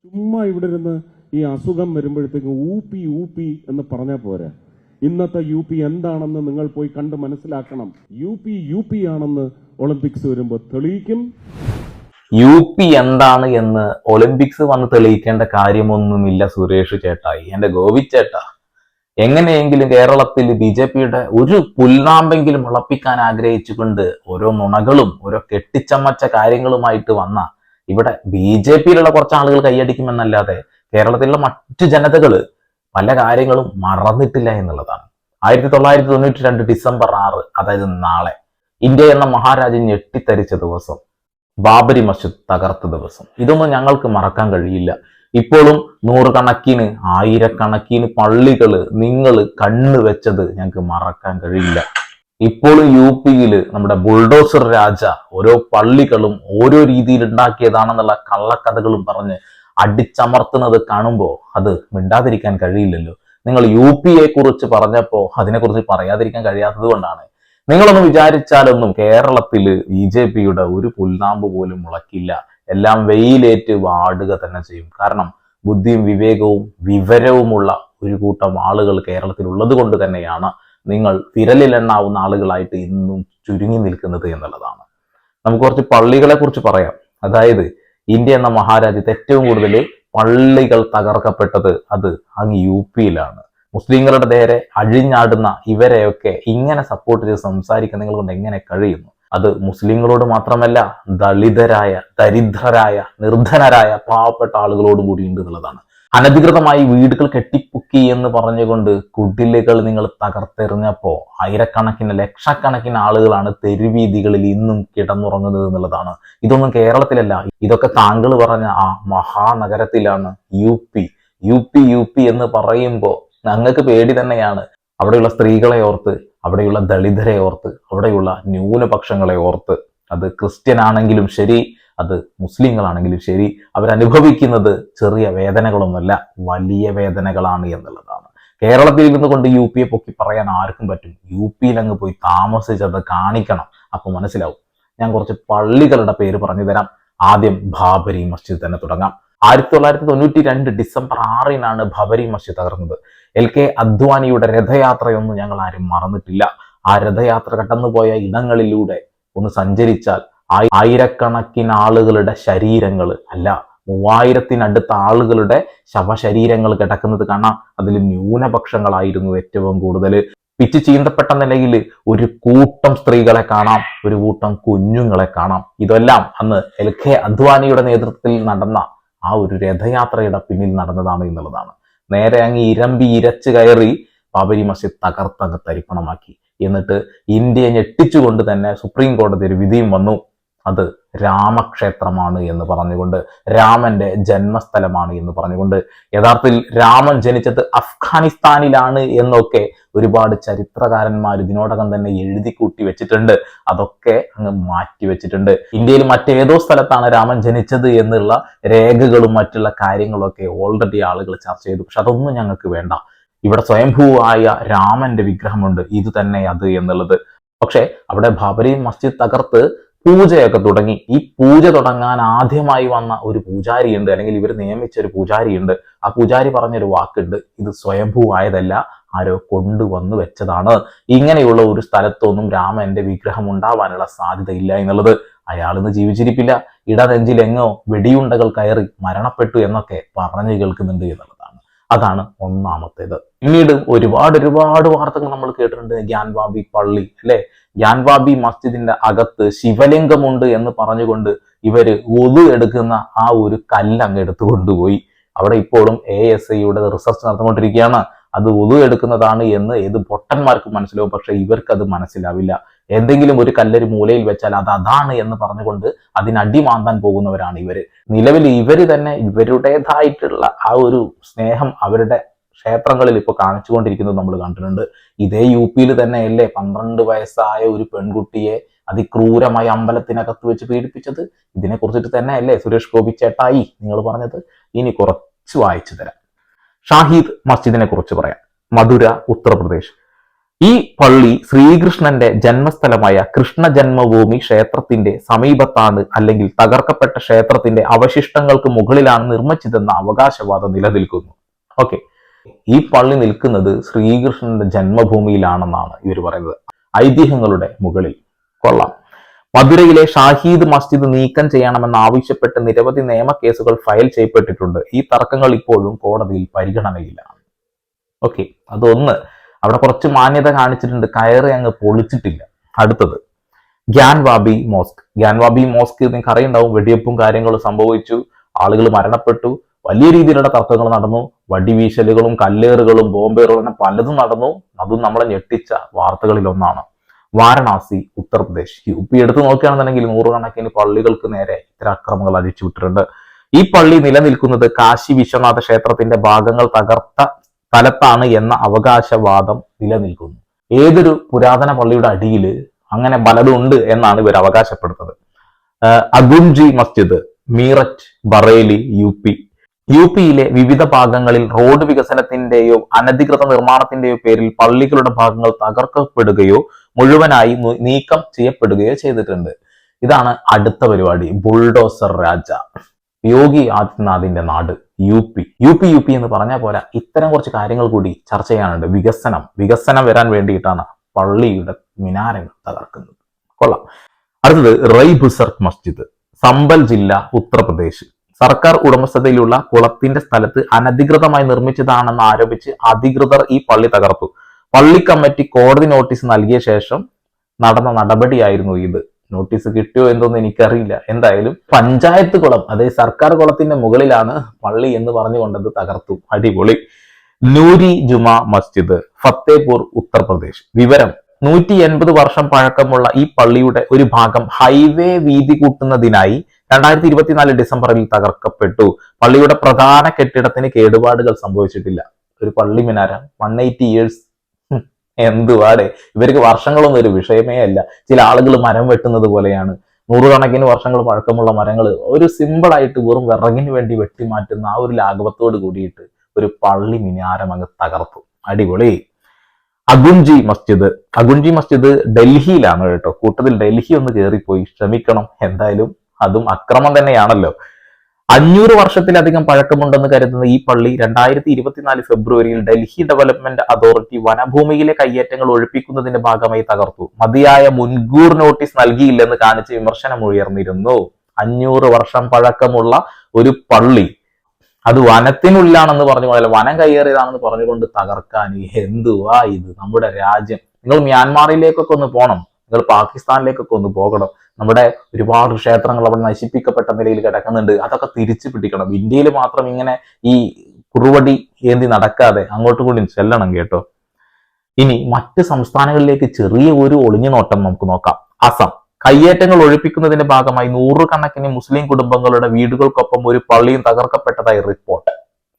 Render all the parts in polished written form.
ചുമ്മാ ഇവിടെ ഇരുന്ന് ഈ അസുഖം വരുമ്പോഴത്തേക്കും ഊപ്പി ഊപ്പി എന്ന് പറഞ്ഞാൽ പോരാ. ഇന്നത്തെ യു പി എന്താണെന്ന് നിങ്ങൾ പോയി കണ്ട് മനസ്സിലാക്കണം. യു പി ആണെന്ന് ഒളിമ്പിക്സ് വരുമ്പോൾ തെളിയിക്കും. യു പി എന്താണ് എന്ന് ഒളിമ്പിക്സ് വന്ന് തെളിയിക്കേണ്ട കാര്യമൊന്നുമില്ല സുരേഷ് ചേട്ടായി, എന്റെ ഗോവിച്ചേട്ടാ. എങ്ങനെയെങ്കിലും കേരളത്തിൽ BJPയുടെ ഒരു പുൽനാമ്പെങ്കിലും മുളപ്പിക്കാൻ ആഗ്രഹിച്ചുകൊണ്ട് ഓരോ നുണകളും ഓരോ കെട്ടിച്ചമച്ച കാര്യങ്ങളുമായിട്ട് വന്ന ഇവിടെ BJPയിലുള്ള കുറച്ച് ആളുകൾ കൈയടിക്കുമെന്നല്ലാതെ കേരളത്തിലുള്ള മറ്റു ജനതകള് പല കാര്യങ്ങളും മറന്നിട്ടില്ല എന്നുള്ളതാണ്. 1992 ഡിസംബർ 6, അതായത് നാളെ, ഇന്ത്യ എന്ന മഹാരാജ്യം ഞെട്ടിത്തരിച്ച ദിവസം, ബാബരി മസ്ജിദ് തകർത്ത ദിവസം. ഇതൊന്നും ഞങ്ങൾക്ക് മറക്കാൻ കഴിയില്ല. ഇപ്പോഴും നൂറുകണക്കിന് ആയിരക്കണക്കിന് പള്ളികള് നിങ്ങൾ കണ്ണു വെച്ചത് ഞങ്ങൾക്ക് മറക്കാൻ കഴിയില്ല. ഇപ്പോഴും UPയിൽ നമ്മുടെ ബുൾഡോസർ രാജ ഓരോ പള്ളികളും ഓരോ രീതിയിൽ ഉണ്ടാക്കിയതാണെന്നുള്ള കള്ളക്കഥകളും പറഞ്ഞ് അടിച്ചമർത്തുന്നത് കാണുമ്പോൾ അത് മിണ്ടാതിരിക്കാൻ കഴിയില്ലല്ലോ. നിങ്ങൾ UPയെ കുറിച്ച് പറഞ്ഞപ്പോൾ അതിനെക്കുറിച്ച് പറയാതിരിക്കാൻ കഴിയാത്തത് കൊണ്ടാണ്. നിങ്ങളൊന്നും വിചാരിച്ചാലൊന്നും കേരളത്തില് BJPയുടെ ഒരു പുൽനാമ്പ് പോലും മുളക്കില്ല. എല്ലാം വെയിലേറ്റ് വാടുക തന്നെ ചെയ്യും. കാരണം ബുദ്ധിയും വിവേകവും വിവരവുമുള്ള ഒരു കൂട്ടം ആളുകൾ കേരളത്തിൽ ഉള്ളത് കൊണ്ട് തന്നെയാണ് നിങ്ങൾ വിരലിലെണ്ണാവുന്ന ആളുകളായിട്ട് ഇന്നും ചുരുങ്ങി നിൽക്കുന്നത് എന്നുള്ളതാണ്. നമുക്ക് കുറച്ച് പള്ളികളെ കുറിച്ച് പറയാം. അതായത് ഇന്ത്യ എന്ന മഹാരാജ്യത്ത് ഏറ്റവും കൂടുതൽ പള്ളികൾ തകർക്കപ്പെട്ടത് അത് അങ്ങ് UPയിലാണ്. മുസ്ലിങ്ങളുടെ നേരെ അഴിഞ്ഞാടുന്ന ഇവരെയൊക്കെ ഇങ്ങനെ സപ്പോർട്ട് ചെയ്ത് സംസാരിക്കാൻ നിങ്ങൾ കൊണ്ട് എങ്ങനെ കഴിയുന്നു? അത് മുസ്ലിങ്ങളോട് മാത്രമല്ല, ദളിതരായ, ദരിദ്രരായ, നിർധനരായ പാവപ്പെട്ട ആളുകളോടും കൂടി ഉണ്ട് എന്നുള്ളതാണ്. അനധികൃതമായി വീടുകൾ കെട്ടിപ്പൊക്കി എന്ന് പറഞ്ഞുകൊണ്ട് കുടിലുകൾ നിങ്ങൾ തകർത്തെറിഞ്ഞപ്പോ ആയിരക്കണക്കിന് ലക്ഷക്കണക്കിന് ആളുകളാണ് തെരുവീതികളിൽ ഇന്നും കിടന്നുറങ്ങുന്നത് എന്നുള്ളതാണ്. ഇതൊന്നും കേരളത്തിലല്ല, ഇതൊക്കെ താങ്കൾ പറഞ്ഞ ആ മഹാനഗരത്തിലാണ്. യു പി എന്ന് പറയുമ്പോൾ ഞങ്ങൾക്ക് പേടി തന്നെയാണ്. അവിടെയുള്ള സ്ത്രീകളെ ഓർത്ത്, അവിടെയുള്ള ദളിതരെ ഓർത്ത്, അവിടെയുള്ള ന്യൂനപക്ഷങ്ങളെ ഓർത്ത്. അത് ക്രിസ്ത്യൻ ആണെങ്കിലും ശരി, അത് മുസ്ലിങ്ങളാണെങ്കിലും ശരി, അവരനുഭവിക്കുന്നത് ചെറിയ വേദനകളൊന്നുമല്ല, വലിയ വേദനകളാണ് എന്നുള്ളതാണ്. കേരളത്തിൽ ഇരുന്നു കൊണ്ട് UPയെ പൊക്കി പറയാൻ ആർക്കും പറ്റും. UPയിൽ അങ്ങ് പോയി താമസിച്ചത് കാണിക്കണം, അപ്പൊ മനസ്സിലാവും. ഞാൻ കുറച്ച് പള്ളികളുടെ പേര് പറഞ്ഞു തരാം. ആദ്യം ബാബരി മസ്ജിദ് തന്നെ തുടങ്ങാം. 1992 ഡിസംബർ 6 ബാബരി മസ്ജിദ് തകർന്നത്. LK അദ്വാനിയുടെ രഥയാത്രയൊന്നും ഞങ്ങൾ ആരും മറന്നിട്ടില്ല. ആ രഥയാത്ര കടന്നുപോയ ഇടങ്ങളിലൂടെ ഒന്ന് സഞ്ചരിച്ചാൽ ആയിരക്കണക്കിന് ആളുകളുടെ ശരീരങ്ങൾ, അല്ല 3000-നടുത്ത ആളുകളുടെ ശവശരീരങ്ങൾ കിടക്കുന്നത് കാണാം. അതിൽ ന്യൂനപക്ഷങ്ങളായിരുന്നു ഏറ്റവും കൂടുതൽ. പിച്ച് ചീന്തപ്പെട്ട നിലയിൽ ഒരു കൂട്ടം സ്ത്രീകളെ കാണാം, ഒരു കൂട്ടം കുഞ്ഞുങ്ങളെ കാണാം. ഇതെല്ലാം അന്ന് LK അദ്വാനിയുടെ നേതൃത്വത്തിൽ നടന്ന ആ ഒരു രഥയാത്രയുടെ പിന്നിൽ നടന്നതാണ് എന്നുള്ളതാണ്. നേരെ അങ്ങ് ഇരച്ച് കയറി ബാബരി മസ്ജിദ് തകർത്തങ്ങ് തരിപ്പണമാക്കി. എന്നിട്ട് ഇന്ത്യയെ ഞെട്ടിച്ചുകൊണ്ട് തന്നെ സുപ്രീം കോടതി ഒരു വിധിയും വന്നു. അത് രാമക്ഷേത്രമാണ് എന്ന് പറഞ്ഞുകൊണ്ട്, രാമന്റെ ജന്മസ്ഥലമാണ് എന്ന് പറഞ്ഞുകൊണ്ട്. യഥാർത്ഥത്തിൽ രാമൻ ജനിച്ചത് അഫ്ഗാനിസ്ഥാനിലാണ് എന്നൊക്കെ ഒരുപാട് ചരിത്രകാരന്മാർ ഇതിനോടകം തന്നെ എഴുതി കൂട്ടി വെച്ചിട്ടുണ്ട്. അതൊക്കെ അങ്ങ് മാറ്റി വെച്ചിട്ടുണ്ട്. ഇന്ത്യയിൽ മറ്റേതോ സ്ഥലത്താണ് രാമൻ ജനിച്ചത് എന്നുള്ള രേഖകളും മറ്റുള്ള കാര്യങ്ങളൊക്കെ ഓൾറെഡി ആളുകൾ ചർച്ച ചെയ്തു. പക്ഷെ അതൊന്നും ഞങ്ങൾക്ക് വേണ്ട. ഇവിടെ സ്വയംഭൂവായ രാമന്റെ വിഗ്രഹമുണ്ട്, ഇത് തന്നെ അത് എന്നുള്ളത്. പക്ഷെ അവിടെ ബാബരി മസ്ജിദ് തകർത്ത് പൂജയൊക്കെ തുടങ്ങി. ഈ പൂജ തുടങ്ങാൻ ആദ്യമായി വന്ന ഒരു പൂജാരിയുണ്ട്, അല്ലെങ്കിൽ ഇവർ നിയമിച്ച ഒരു പൂജാരിയുണ്ട്. ആ പൂജാരി പറഞ്ഞൊരു വാക്കുണ്ട്, ഇത് സ്വയംഭൂവായതല്ല, ആരോ കൊണ്ടുവന്നു വെച്ചതാണ്. ഇങ്ങനെയുള്ള ഒരു സ്ഥലത്തൊന്നും രാമന്റെ വിഗ്രഹം ഉണ്ടാവാനുള്ള സാധ്യതയില്ല എന്നുള്ളത്. അയാൾ ഇന്ന് ജീവിച്ചിരിപ്പില്ല. ഇടനെഞ്ചിലെങ്ങോ വെടിയുണ്ടകൾ കയറി മരണപ്പെട്ടു എന്നൊക്കെ പറഞ്ഞു കേൾക്കുന്നുണ്ട് എന്നുള്ളതാണ്. അതാണ് ഒന്നാമത്തേത്. പിന്നീട് ഒരുപാട് വാർത്തകൾ നമ്മൾ കേട്ടിട്ടുണ്ട്. ഗ്യാൻവാബി പള്ളി, അല്ലെ, ഗ്യാൻവാബി മസ്ജിദിന്റെ അകത്ത് ശിവലിംഗമുണ്ട് എന്ന് പറഞ്ഞുകൊണ്ട് ഇവര് വുളു എടുക്കുന്ന ആ ഒരു കല്ല് അങ്ങ് എടുത്തു കൊണ്ടുപോയി. അവിടെ ഇപ്പോഴും ASIയുടെ റിസർച്ച് നടന്നുകൊണ്ടിരിക്കുകയാണ്. അത് വുളു എടുക്കുന്നതാണ് എന്ന് ഏത് പൊട്ടന്മാർക്കും മനസ്സിലാവും, പക്ഷെ ഇവർക്ക് അത് മനസ്സിലാവില്ല. എന്തെങ്കിലും ഒരു കല്ലൊരു മൂലയിൽ വെച്ചാൽ അത് അതാണ് എന്ന് പറഞ്ഞുകൊണ്ട് അതിനടി മാന്താൻ പോകുന്നവരാണ് ഇവര്. നിലവിൽ ഇവര് തന്നെ ഇവരുടേതായിട്ടുള്ള ആ ഒരു സ്നേഹം അവരുടെ ക്ഷേത്രങ്ങളിൽ ഇപ്പോൾ കാണിച്ചുകൊണ്ടിരിക്കുന്നത് നമ്മൾ കണ്ടിട്ടുണ്ട്. ഇതേ UPയിൽ തന്നെ അല്ലേ 12 വയസ്സായ ഒരു പെൺകുട്ടിയെ അതിക്രൂരമായി അമ്പലത്തിനകത്ത് വെച്ച് പീഡിപ്പിച്ചത്? ഇതിനെ കുറിച്ചിട്ട് തന്നെ അല്ലേ സുരേഷ് ഗോപി ചേട്ടായി നിങ്ങൾ പറഞ്ഞത്? ഇനി കുറച്ച് വായിച്ചു തരാം. ഷാഹിദ് മസ്ജിദിനെ കുറിച്ച് പറയാം. മധുര, ഉത്തർപ്രദേശ്. ഈ പള്ളി ശ്രീകൃഷ്ണന്റെ ജന്മസ്ഥലമായ കൃഷ്ണ ജന്മഭൂമി ക്ഷേത്രത്തിന്റെ സമീപത്താണ്, അല്ലെങ്കിൽ തകർക്കപ്പെട്ട ക്ഷേത്രത്തിന്റെ അവശിഷ്ടങ്ങൾക്ക് മുകളിലാണ് നിർമ്മിച്ചതെന്ന അവകാശവാദം നിലനിൽക്കുന്നു. ഓക്കെ, ഈ പള്ളി നിൽക്കുന്നത് ശ്രീകൃഷ്ണന്റെ ജന്മഭൂമിയിലാണെന്നാണ് ഇവർ പറയുന്നത്, ഐതിഹ്യങ്ങളുടെ മുകളിൽ. കൊള്ളാം. മധുരയിലെ ഷാഹീദ് മസ്ജിദ് നീക്കം ചെയ്യണമെന്ന് ആവശ്യപ്പെട്ട് നിരവധി നിയമ കേസുകൾ ഫയൽ ചെയ്യപ്പെട്ടിട്ടുണ്ട്. ഈ തർക്കങ്ങൾ ഇപ്പോഴും കോടതിയിൽ പരിഗണനയിലാണ്. ഓക്കെ, അതൊന്ന് അവിടെ കുറച്ച് മാന്യത കാണിച്ചിട്ടുണ്ട്, കയറി അങ്ങ് പൊളിച്ചിട്ടില്ല. അടുത്തത് ഗ്യാൻവാബി മോസ്ക്. ഗ്യാൻവാബി മോസ്ക് നിങ്ങൾക്ക് അറിയുണ്ടാവും, വെടിവെപ്പും കാര്യങ്ങളും സംഭവിച്ചു, ആളുകൾ മരണപ്പെട്ടു, വലിയ രീതിയിലുള്ള തർക്കങ്ങൾ നടന്നു, വടിവീശലുകളും കല്ലേറുകളും ബോംബേറുകളും പലതും നടന്നു. അതും നമ്മളെ ഞെട്ടിച്ച വാർത്തകളിൽ ഒന്നാണ്. വാരണാസി, ഉത്തർപ്രദേശ്. UP എടുത്തു നോക്കുകയാണെന്നുണ്ടെങ്കിൽ നൂറുകണക്കിന് പള്ളികൾക്ക് നേരെ ഇത്തരം അക്രമങ്ങൾ അഴിച്ചുവിട്ടിട്ടുണ്ട്. ഈ പള്ളി നിലനിൽക്കുന്നത് കാശി വിശ്വനാഥ ക്ഷേത്രത്തിന്റെ ഭാഗങ്ങൾ തകർത്ത സ്ഥലത്താണ് എന്ന അവകാശവാദം നിലനിൽക്കുന്നു. ഏതൊരു പുരാതന പള്ളിയുടെ അടിയിൽ അങ്ങനെ പലതും ഉണ്ട് എന്നാണ് ഇവർ അവകാശപ്പെടുന്നത്. അഗുൻജി മസ്ജിദ്, മീററ്റ്, ബറേലി, UP-യിലെ വിവിധ ഭാഗങ്ങളിൽ റോഡ് വികസനത്തിന്റെയോ അനധികൃത നിർമ്മാണത്തിന്റെയോ പേരിൽ പള്ളികളുടെ ഭാഗങ്ങൾ തകർക്കപ്പെടുകയോ മുഴുവനായി നീക്കം ചെയ്യപ്പെടുകയോ ചെയ്തിട്ടുണ്ട്. ഇതാണ് അടുത്ത പരിപാടി, ബുൾഡോസർ രാജ. യോഗി ആദിത്യനാഥിന്റെ നാട് UP എന്ന് പറഞ്ഞാൽ പോരാ, ഇത്തരം കുറച്ച് കാര്യങ്ങൾ കൂടി ചർച്ച ചെയ്യാനുണ്ട്. വികസനം വരാൻ വേണ്ടിയിട്ടാണ് പള്ളിയുടെ മിനാരങ്ങൾ തകർക്കുന്നത്. കൊള്ളാം. അടുത്തത് റൈബുസർഗ് മസ്ജിദ്, സംബൽ ജില്ല, ഉത്തർപ്രദേശ്. സർക്കാർ ഉടമസ്ഥതയിലുള്ള കുളത്തിന്റെ സ്ഥലത്ത് അനധികൃതമായി നിർമ്മിച്ചതാണെന്ന് ആരോപിച്ച് അധികൃതർ ഈ പള്ളി തകർത്തു. പള്ളി കമ്മിറ്റി കോടതി നോട്ടീസ് നൽകിയ ശേഷം നടന്ന നടപടിയായിരുന്നു ഇത്. നോട്ടീസ് കിട്ടിയോ എന്തോന്ന് എനിക്കറിയില്ല. എന്തായാലും പഞ്ചായത്ത് കുളം, അതായത് സർക്കാർ കുളത്തിന്റെ മുകളിലാണ് പള്ളി എന്ന് പറഞ്ഞുകൊണ്ടത് തകർത്തു. അടിപൊളി. നൂരി ജുമാ മസ്ജിദ്, ഫത്തേപൂർ, ഉത്തർപ്രദേശ്. വിവരം: 180 വർഷം പഴക്കമുള്ള ഈ പള്ളിയുടെ ഒരു ഭാഗം ഹൈവേ വീതി കൂട്ടുന്നതിനായി 2024 ഡിസംബറിൽ തകർക്കപ്പെട്ടു. പള്ളിയുടെ പ്രധാന കെട്ടിടത്തിന് കേടുപാടുകൾ സംഭവിച്ചിട്ടില്ല. ഒരു പള്ളി മിനാര 180 ഇയേഴ്സ്, എന്തുവാടെ, ഇവർക്ക് വർഷങ്ങളൊന്നും ഒരു വിഷയമേ അല്ല. ചില ആളുകൾ മരം വെട്ടുന്നത് പോലെയാണ്. നൂറുകണക്കിന് വർഷങ്ങൾ പഴക്കമുള്ള മരങ്ങൾ ഒരു സിമ്പിളായിട്ട് വെറും വിറകിന് വേണ്ടി വെട്ടിമാറ്റുന്ന ആ ഒരു ലാഘവത്തോട് കൂടിയിട്ട് ഒരു പള്ളി മിനാരം അങ്ങ് തകർത്തു. അടിപൊളി. അഗുൻജി മസ്ജിദ് ഡൽഹിയിലാണ് കേട്ടോ. കൂട്ടത്തിൽ ഡൽഹി ഒന്ന് കയറിപ്പോയി, ക്ഷമിക്കണം. എന്തായാലും അതും അക്രമം തന്നെയാണല്ലോ. 500 വർഷത്തിലധികം പഴക്കമുണ്ടെന്ന് കരുതുന്ന ഈ പള്ളി 2024 ഫെബ്രുവരിയിൽ ഡൽഹി ഡെവലപ്മെന്റ് അതോറിറ്റി വനഭൂമിയിലെ കയ്യേറ്റങ്ങൾ ഒഴിപ്പിക്കുന്നതിന്റെ ഭാഗമായി തകർത്തു. മതിയായ മുൻകൂർ നോട്ടീസ് നൽകിയില്ലെന്ന് കാണിച്ച് വിമർശനം ഉയർന്നിരുന്നു. 500 വർഷം പഴക്കമുള്ള ഒരു പള്ളി, അത് വനത്തിനുള്ളിലാണെന്ന് പറഞ്ഞു, അല്ല വനം കയ്യേറിയതാണെന്ന് പറഞ്ഞുകൊണ്ട് തകർക്കാൻ എന്തുവാ ഇത്? നമ്മുടെ രാജ്യം, നിങ്ങൾ മ്യാൻമാറിലേക്കൊക്കെ ഒന്ന് പോകണം, നിങ്ങൾ പാകിസ്ഥാനിലേക്കൊക്കെ ഒന്ന് പോകണം. നമ്മുടെ ഒരുപാട് ക്ഷേത്രങ്ങൾ അവിടെ നശിപ്പിക്കപ്പെട്ട നിലയിൽ കിടക്കുന്നുണ്ട്. അതൊക്കെ തിരിച്ചു പിടിക്കണം. ഇന്ത്യയിൽ മാത്രം ഇങ്ങനെ ഈ കുറുവടി ഏന്തി നടക്കാതെ അങ്ങോട്ടും കൂടി ചെല്ലണം കേട്ടോ. ഇനി മറ്റ് സംസ്ഥാനങ്ങളിലേക്ക് ചെറിയ ഒരു ഒളിഞ്ഞു നോട്ടം നമുക്ക് നോക്കാം. അസം. കയ്യേറ്റങ്ങൾ ഒഴിപ്പിക്കുന്നതിന്റെ ഭാഗമായി നൂറുകണക്കിന് മുസ്ലിം കുടുംബങ്ങളുടെ വീടുകൾക്കൊപ്പം ഒരു പള്ളിയും തകർക്കപ്പെട്ടതായി റിപ്പോർട്ട്.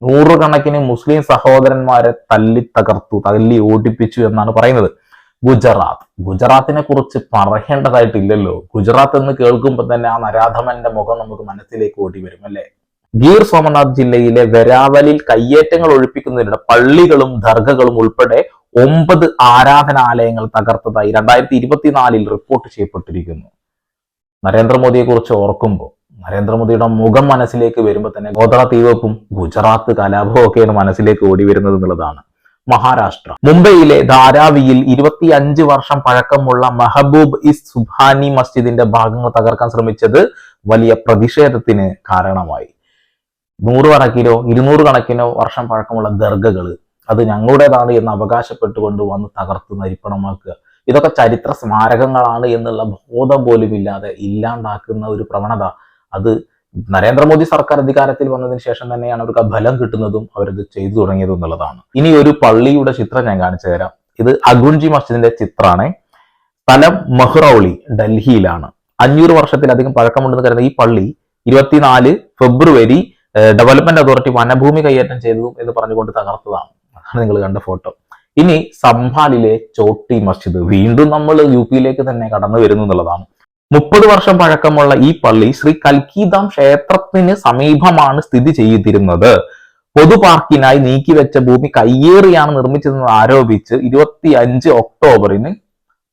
നൂറുകണക്കിന് മുസ്ലിം സഹോദരന്മാരെ തല്ലി ഓടിപ്പിച്ചു എന്നാണ് പറയുന്നത്. ഗുജറാത്തിനെ കുറിച്ച് പറയേണ്ടതായിട്ടില്ലല്ലോ. ഗുജറാത്ത് എന്ന് കേൾക്കുമ്പോൾ തന്നെ ആ നരാധമന്റെ മുഖം നമുക്ക് മനസ്സിലേക്ക് ഓടി വരും അല്ലെ. ഗീർ സോമനാഥ് ജില്ലയിലെ വെരാവലിൽ കയ്യേറ്റങ്ങൾ ഒഴിപ്പിക്കുന്നതിനിടെ പള്ളികളും ദർഗകളും ഉൾപ്പെടെ 9 ആരാധനാലയങ്ങൾ തകർത്തതായി 2024 റിപ്പോർട്ട് ചെയ്യപ്പെട്ടിരിക്കുന്നു. നരേന്ദ്രമോദിയെ കുറിച്ച് ഓർക്കുമ്പോൾ, നരേന്ദ്രമോദിയുടെ മുഖം മനസ്സിലേക്ക് വരുമ്പോൾ തന്നെ ഗോത്ര തീവപ്പും ഗുജറാത്ത് കലാപവും ഒക്കെയാണ് മനസ്സിലേക്ക് ഓടി വരുന്നത് എന്നുള്ളതാണ്. മഹാരാഷ്ട്ര. മുംബൈയിലെ ധാരാവിയിൽ 25 വർഷം പഴക്കമുള്ള മെഹബൂബ് ഇസ് സുബ്ഹാനി മസ്ജിദിന്റെ ഭാഗങ്ങൾ തകർക്കാൻ ശ്രമിച്ചത് വലിയ പ്രതിഷേധത്തിന് കാരണമായി. 100 കണക്കിനോ 200 കണക്കിനോ വർഷം പഴക്കമുള്ള ദർഗകൾ അത് ഞങ്ങളുടേതാണ് എന്ന് അവകാശപ്പെട്ടുകൊണ്ട് വന്ന് തകർത്ത് നരിപ്പണമാക്കുക. ഇതൊക്കെ ചരിത്ര സ്മാരകങ്ങളാണ് എന്നുള്ള ബോധം പോലും ഇല്ലാതെ ഇല്ലാണ്ടാക്കുന്ന ഒരു പ്രവണത, അത് നരേന്ദ്രമോദി സർക്കാർ അധികാരത്തിൽ വന്നതിന് ശേഷം തന്നെയാണ് അവർക്ക് ബലം കിട്ടുന്നതും അവരത് ചെയ്തു തുടങ്ങിയതും എന്നുള്ളതാണ്. ഇനി ഒരു പള്ളിയുടെ ചിത്രം ഞാൻ കാണിച്ചു തരാം. ഇത് അഗുൻജി മസ്ജിദിന്റെ ചിത്രമാണ്. സ്ഥലം മെഹ്റൌളി, ഡൽഹിയിലാണ്. 500 വർഷത്തിലധികം പഴക്കമുണ്ടെന്ന് കരുതുന്ന ഈ പള്ളി 24 ഫെബ്രുവരി ഡെവലപ്മെന്റ് അതോറിറ്റി വനഭൂമി കൈയേറ്റം ചെയ്തു എന്ന് പറഞ്ഞുകൊണ്ട് തകർത്തതാണ്. അതാണ് നിങ്ങൾ കണ്ട ഫോട്ടോ. ഇനി സംഭാലിലെ ചോട്ടി മസ്ജിദ്, വീണ്ടും നമ്മൾ UP-യിലേക്ക് തന്നെ കടന്നു വരുന്നു എന്നുള്ളതാണ്. 30 വർഷം പഴക്കമുള്ള ഈ പള്ളി ശ്രീ കൽക്കിധാം ക്ഷേത്രത്തിന് സമീപമാണ് സ്ഥിതി ചെയ്തിരുന്നത്. പൊതു പാർക്കിനായി നീക്കിവെച്ച ഭൂമി കയ്യേറിയാണ് നിർമ്മിച്ചതെന്ന് ആരോപിച്ച് 25 ഒക്ടോബറിന്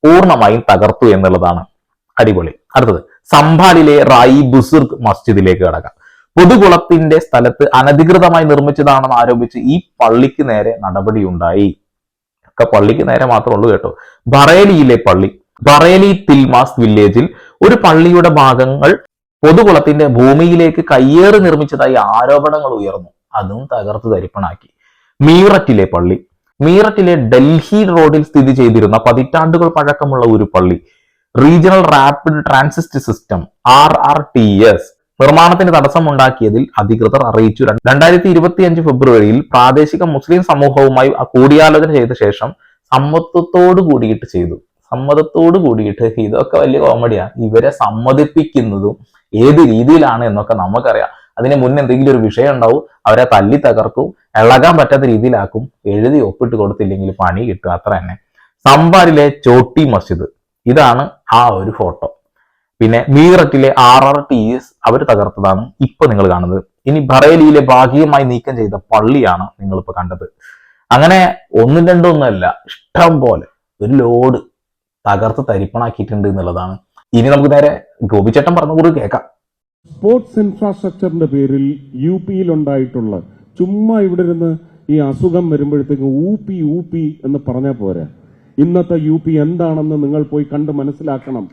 പൂർണ്ണമായും തകർത്തു എന്നുള്ളതാണ്. അടിപൊളി. അടുത്തത് സംഭാലിലെ റായി ബുസുർഗ് മസ്ജിദിലേക്ക് കടക്കാം. പൊതുകുളത്തിന്റെ സ്ഥലത്ത് അനധികൃതമായി നിർമ്മിച്ചതാണെന്ന് ആരോപിച്ച് ഈ പള്ളിക്ക് നേരെ നടപടിയുണ്ടായി. ഒക്കെ പള്ളിക്ക് നേരെ മാത്രമേ ഉള്ളൂ കേട്ടോ. ബറേലിയിലെ പള്ളി, ബറേലി തിൽമാസ് വില്ലേജിൽ ഒരു പള്ളിയുടെ ഭാഗങ്ങൾ പൊതുകുളത്തിന്റെ ഭൂമിയിലേക്ക് കയ്യേറി നിർമ്മിച്ചതായി ആരോപണങ്ങൾ ഉയർന്നു. അതും തകർത്ത് തരിപ്പണാക്കി. മീററ്റിലെ പള്ളി, മീററ്റിലെ ഡൽഹി റോഡിൽ സ്ഥിതി ചെയ്തിരുന്ന പതിറ്റാണ്ടുകൾ പഴക്കമുള്ള ഒരു പള്ളി, regional rapid transit system RRTS നിർമ്മാണത്തിന് തടസ്സമുണ്ടാക്കിയതിൽ അധികൃതർ അറിയിച്ചു. 2025 ഫെബ്രുവരിയിൽ പ്രാദേശിക മുസ്ലിം സമൂഹവുമായി കൂടിയാലോചന ചെയ്ത ശേഷം സമ്മതത്തോട് കൂടിയിട്ട് ഇതൊക്കെ വലിയ കോമഡിയാണ്. ഇവരെ സമ്മതിപ്പിക്കുന്നതും ഏത് രീതിയിലാണ് എന്നൊക്കെ നമുക്കറിയാം. അതിന് മുന്നേ എന്തെങ്കിലും ഒരു വിഷയം ഉണ്ടാവും, അവരെ തല്ലി തകർക്കും, ഇളകാൻ പറ്റാത്ത രീതിയിലാക്കും, എഴുതി ഒപ്പിട്ട് കൊടുത്തില്ലെങ്കിൽ പണി കിട്ടും, അത്ര തന്നെ. സംഭാലിലെ ചോട്ടി മസ്ജിദ്, ഇതാണ് ആ ഒരു ഫോട്ടോ. പിന്നെ മീററ്റിലെ RRTS അവർ തകർത്തതാണ് ഇപ്പൊ നിങ്ങൾ കാണുന്നത്. ഇനി ബറേലിയിലെ ഭാഗികമായി നീക്കം ചെയ്ത പള്ളിയാണ് നിങ്ങളിപ്പോ കണ്ടത്. അങ്ങനെ ഒന്നും രണ്ടും ഒന്നല്ല, ഇഷ്ടം പോലെ ഒരു ലോഡ് തകർത്ത് തരിപ്പണാക്കിയിട്ടുണ്ട് എന്നുള്ളതാണ്. ഇനി നമുക്ക് നേരെ ഗോപിച്ചേട്ടൻ പറഞ്ഞ കൂടി കേൾക്കാം. സ്പോർട്സ് ഇൻഫ്രാസ്ട്രക്ചറിന്റെ പേരിൽ UP-യിൽ ഉണ്ടായിട്ടുള്ള ചുമ്മാ ഇവിടെ ഇരുന്ന് ഈ അസുഖം വരുമ്പോഴത്തേക്ക് ഊപ്പി എന്ന് പറഞ്ഞാൽ പോരാ. ഇന്നത്തെ UP എന്താണെന്ന് നിങ്ങൾ പോയി കണ്ട് മനസ്സിലാക്കണം.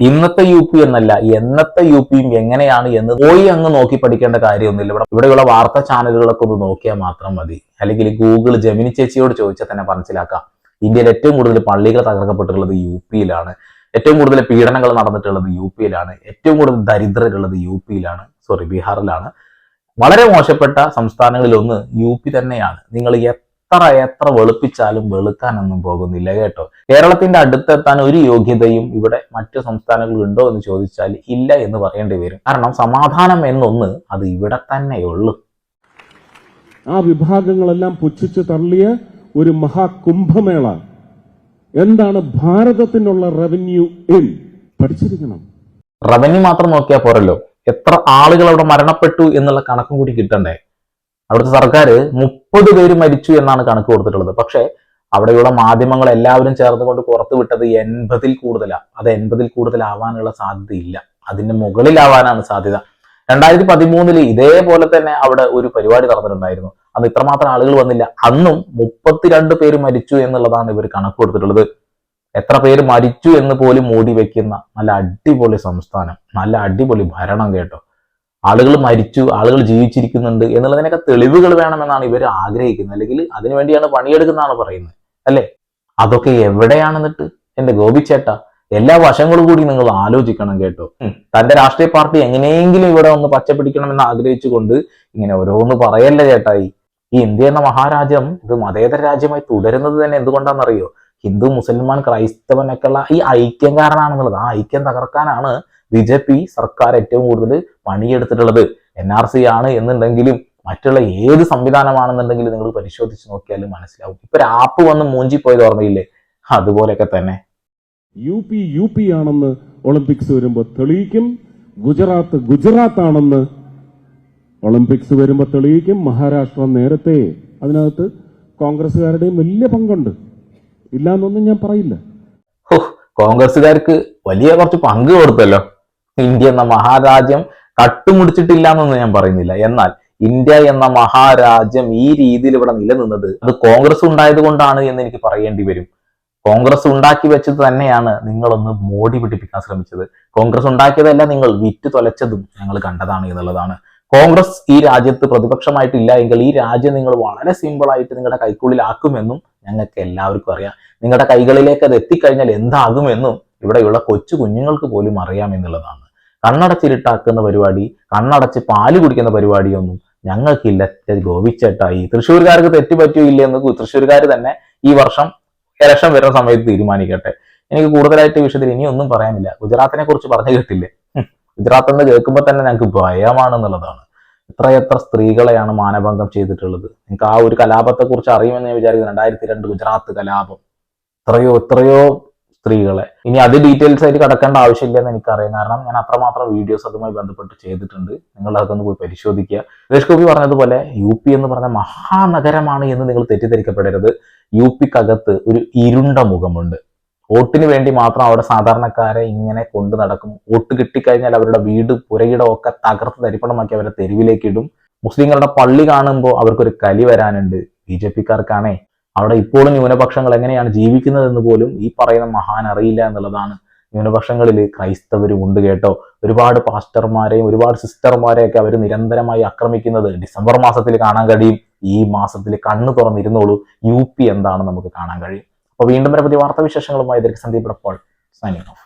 ഇന്നത്തെ UP എന്നല്ല, എന്നത്തെ UPയും എങ്ങനെയാണ് എന്ന് പോയി അങ്ങ് നോക്കി പഠിക്കേണ്ട കാര്യമൊന്നുമില്ല. ഇവിടെയുള്ള വാർത്താ ചാനലുകളൊക്കെ ഒന്ന് നോക്കിയാൽ മാത്രം മതി. അല്ലെങ്കിൽ ഗൂഗിൾ ജെമിനി ചേച്ചിയോട് ചോദിച്ചാൽ തന്നെ മനസ്സിലാക്കാം. ഇന്ത്യയിൽ ഏറ്റവും കൂടുതൽ പള്ളികൾ തകർക്കപ്പെട്ടിട്ടുള്ളത് UP-യിലാണ്. ഏറ്റവും കൂടുതൽ പീഡനങ്ങൾ നടന്നിട്ടുള്ളത് UP-യിലാണ്. ഏറ്റവും കൂടുതൽ ദരിദ്രരുള്ളത് ബീഹാറിലാണ്. വളരെ മോശപ്പെട്ട സംസ്ഥാനങ്ങളിൽ ഒന്ന് UP തന്നെയാണ്. നിങ്ങൾ എത്ര വെളുപ്പിച്ചാലും വെളുക്കാനൊന്നും പോകുന്നില്ല കേട്ടോ. കേരളത്തിന്റെ അടുത്തെത്താൻ ഒരു യോഗ്യതയും ഇവിടെ മറ്റു സംസ്ഥാനങ്ങളിൽ ഉണ്ടോ എന്ന് ചോദിച്ചാൽ ഇല്ല എന്ന് പറയേണ്ടി വരും. കാരണം സമാധാനം എന്നൊന്ന് അത് ഇവിടെ തന്നെയുള്ളൂ. ആ വിഭാഗങ്ങളെല്ലാം പുച്ഛിച്ച് തള്ളിയ ഒരു മഹാകുംഭമേള. എന്താണ് ഭാരതത്തിനുള്ള റവന്യൂ പഠിച്ചിരിക്കണം. റവന്യൂ മാത്രം നോക്കിയാൽ പോരല്ലോ, എത്ര ആളുകൾ അവിടെ മരണപ്പെട്ടു എന്നുള്ള കണക്കും കൂടി കിട്ടണ്ടേ. അവിടുത്തെ സർക്കാർ 30 പേര് മരിച്ചു എന്നാണ് കണക്ക് കൊടുത്തിട്ടുള്ളത്. പക്ഷെ അവിടെയുള്ള മാധ്യമങ്ങൾ എല്ലാവരും ചേർന്നുകൊണ്ട് പുറത്തു വിട്ടത് 80-ൽ കൂടുതലാണ്. അത് 80-ൽ കൂടുതലാവാനുള്ള സാധ്യതയില്ല, അതിന്റെ മുകളിലാവാനാണ് സാധ്യത. 2013 ഇതേപോലെ തന്നെ അവിടെ ഒരു പരിപാടി നടന്നിട്ടുണ്ടായിരുന്നു. അന്ന് ഇത്രമാത്രം ആളുകൾ വന്നില്ല. അന്നും 32 പേര് മരിച്ചു എന്നുള്ളതാണ് ഇവർ കണക്ക് കൊടുത്തിട്ടുള്ളത്. എത്ര പേര് മരിച്ചു എന്ന് പോലും മൂടി വെക്കുന്ന നല്ല അടിപൊളി സംസ്ഥാനം, നല്ല അടിപൊളി ഭരണം കേട്ടോ. ആളുകൾ മരിച്ചു, ആളുകൾ ജീവിച്ചിരിക്കുന്നുണ്ട് എന്നുള്ളതിനൊക്കെ തെളിവുകൾ വേണമെന്നാണ് ഇവർ ആഗ്രഹിക്കുന്നത്. അല്ലെങ്കിൽ അതിനുവേണ്ടിയാണ് പണിയെടുക്കുന്നതാണ് പറയുന്നത്, അല്ലേ? അതൊക്കെ എവിടെയാണെന്നിട്ട് എന്റെ ഗോപിച്ചേട്ടാ, എല്ലാ വശങ്ങളും കൂടി നിങ്ങൾ ആലോചിക്കണം കേട്ടോ. തന്റെ രാഷ്ട്രീയ പാർട്ടി എങ്ങനെയെങ്കിലും ഇവിടെ ഒന്ന് പച്ചപിടിക്കണമെന്ന് ആഗ്രഹിച്ചുകൊണ്ട് ഇങ്ങനെ ഓരോന്ന് പറയല്ലേ ചേട്ടായി. ഈ ഇന്ത്യ എന്ന മഹാരാജ്യം ഇത് മതേതര രാജ്യമായി തുടരുന്നത് തന്നെ എന്തുകൊണ്ടാണെന്നറിയോ? ഹിന്ദു, മുസൽമാൻ, ക്രൈസ്തവനൊക്കെയുള്ള ഈ ഐക്യം കാരണമാണെന്നുള്ളത്. ആ ഐക്യം തകർക്കാനാണ് BJP സർക്കാർ ഏറ്റവും കൂടുതൽ പണിയെടുത്തിട്ടുള്ളത്. NRC ആണ് എന്നുണ്ടെങ്കിലും മറ്റുള്ള ഏത് സംവിധാനമാണെന്നുണ്ടെങ്കിലും നിങ്ങൾ പരിശോധിച്ച് നോക്കിയാലും മനസ്സിലാവും. ഇപ്പൊ ഒരു ആപ്പ് വന്ന് മൂഞ്ചി പോയത് ഓർമ്മയില്ലേ? അതുപോലെയൊക്കെ തന്നെ UP ആണെന്ന് ഒളിമ്പിക്സ് വരുമ്പോൾ തെളിയിക്കും. ഗുജറാത്ത് ആണെന്ന് ഒളിമ്പിക്സ് വരുമ്പോൾ തെളിയിക്കും. മഹാരാഷ്ട്ര നേരത്തെ അതിനകത്ത് കോൺഗ്രസ്സുകാരുടെയും വലിയ പങ്കുണ്ട്, ഇല്ലാന്നൊന്നും ഞാൻ പറയില്ല. കോൺഗ്രസ്സുകാർക്ക് വലിയ കുറച്ച് പങ്ക് കൊടുത്തല്ലോ. ഇന്ത്യ എന്ന മഹാരാജ്യം കട്ടുമുടിച്ചിട്ടില്ല എന്നൊന്നും ഞാൻ പറയുന്നില്ല. എന്നാൽ ഇന്ത്യ എന്ന മഹാരാജ്യം ഈ രീതിയിൽ ഇവിടെ നിലനിന്നത് അത് കോൺഗ്രസ് ഉണ്ടായത് കൊണ്ടാണ് എന്ന് എനിക്ക് പറയേണ്ടി വരും. കോൺഗ്രസ് ഉണ്ടാക്കി വെച്ചത് തന്നെയാണ് നിങ്ങളൊന്ന് മോടി പിടിപ്പിക്കാൻ ശ്രമിച്ചത്. കോൺഗ്രസ് ഉണ്ടാക്കിയതല്ല നിങ്ങൾ വിറ്റ് തൊലച്ചതും ഞങ്ങൾ കണ്ടതാണ് എന്നുള്ളതാണ്. കോൺഗ്രസ് ഈ രാജ്യത്ത് പ്രതിപക്ഷമായിട്ടില്ല എങ്കിൽ ഈ രാജ്യം നിങ്ങൾ വളരെ സിമ്പിളായിട്ട് നിങ്ങളുടെ കൈക്കുള്ളിലാക്കുമെന്നും ഞങ്ങൾക്ക് എല്ലാവർക്കും അറിയാം. നിങ്ങളുടെ കൈകളിലേക്ക് അത് എത്തിക്കഴിഞ്ഞാൽ എന്താകുമെന്നും ഇവിടെയുള്ള കൊച്ചു കുഞ്ഞുങ്ങൾക്ക് പോലും അറിയാമെന്നുള്ളതാണ്. കണ്ണടച്ചിരുട്ടാക്കുന്ന പരിപാടി, കണ്ണടച്ച് പാല് കുടിക്കുന്ന പരിപാടിയൊന്നും ഞങ്ങൾക്കില്ല ഗോപിച്ചേട്ടായി. തൃശ്ശൂർകാർക്ക് തെറ്റുപറ്റിയോ ഇല്ലെന്ന് തൃശ്ശൂർകാർ തന്നെ ഈ വർഷം ഇലക്ഷൻ വരുന്ന സമയത്ത് തീരുമാനിക്കട്ടെ. എനിക്ക് കൂടുതലായിട്ട് വിഷയത്തിൽ ഇനിയൊന്നും പറയാനില്ല. ഗുജറാത്തിനെ കുറിച്ച് പറഞ്ഞു കേട്ടില്ലേ? ഗുജറാത്ത് എന്ന് കേൾക്കുമ്പോൾ തന്നെ ഞങ്ങൾക്ക് ഭയമാണെന്നുള്ളതാണ്. എത്രയെത്ര സ്ത്രീകളെയാണ് മാനഭംഗം ചെയ്തിട്ടുള്ളത്. നിങ്ങൾക്ക് ആ ഒരു കലാപത്തെ കുറിച്ച് അറിയുമെന്ന് ഞാൻ വിചാരിക്കുന്നു. 2002 ഗുജറാത്ത് കലാപം. എത്രയോ സ്ത്രീകളെ. ഇനി അത് ഡീറ്റെയിൽസ് ആയിട്ട് കടക്കേണ്ട ആവശ്യമില്ല എന്ന് എനിക്കറിയാം, കാരണം ഞാൻ അത്രമാത്രം വീഡിയോസ് അതുമായി ബന്ധപ്പെട്ട് ചെയ്തിട്ടുണ്ട്. നിങ്ങൾ അതൊക്കെ ഒന്ന് പോയി പരിശോധിക്കുക. സുരേഷ് ഗോപി പറഞ്ഞതുപോലെ UP എന്ന് പറഞ്ഞ മഹാനഗരമാണ് എന്ന് നിങ്ങൾ തെറ്റിദ്ധരിക്കപ്പെടരുത്. UPക്കകത്ത് ഒരു ഇരുണ്ട മുഖമുണ്ട്. വോട്ടിന് വേണ്ടി മാത്രം അവിടെ സാധാരണക്കാരെ ഇങ്ങനെ കൊണ്ടു നടക്കും. വോട്ട് കിട്ടിക്കഴിഞ്ഞാൽ അവരുടെ വീട് പുരയിടം ഒക്കെ തകർത്ത് തരിപ്പണമാക്കി അവരെ തെരുവിലേക്ക് ഇടും. മുസ്ലിങ്ങളുടെ പള്ളി കാണുമ്പോൾ അവർക്കൊരു കലി വരാനുണ്ട്. BJPക്കാർക്കാണേ അവിടെ ഇപ്പോഴും ന്യൂനപക്ഷങ്ങൾ എങ്ങനെയാണ് ജീവിക്കുന്നതെന്ന് പോലും ഈ പറയുന്ന മഹാൻ അറിയില്ല എന്നുള്ളതാണ്. ന്യൂനപക്ഷങ്ങളിൽ ക്രൈസ്തവരും ഉണ്ട് കേട്ടോ. ഒരുപാട് പാസ്റ്റർമാരെയും ഒരുപാട് സിസ്റ്റർമാരെയൊക്കെ അവർ നിരന്തരമായി ആക്രമിക്കുന്നത് ഡിസംബർ മാസത്തിൽ കാണാൻ കഴിയും. ഈ മാസത്തിൽ കണ്ണു തുറന്നിരുന്നോളൂ, UP എന്താണെന്ന് നമുക്ക് കാണാൻ കഴിയും. അപ്പോൾ വീണ്ടും പുതിയ വാർത്താവിശേഷങ്ങളുമായി സന്ദീപ് പോൾ സൈനിങ് ഓഫ്.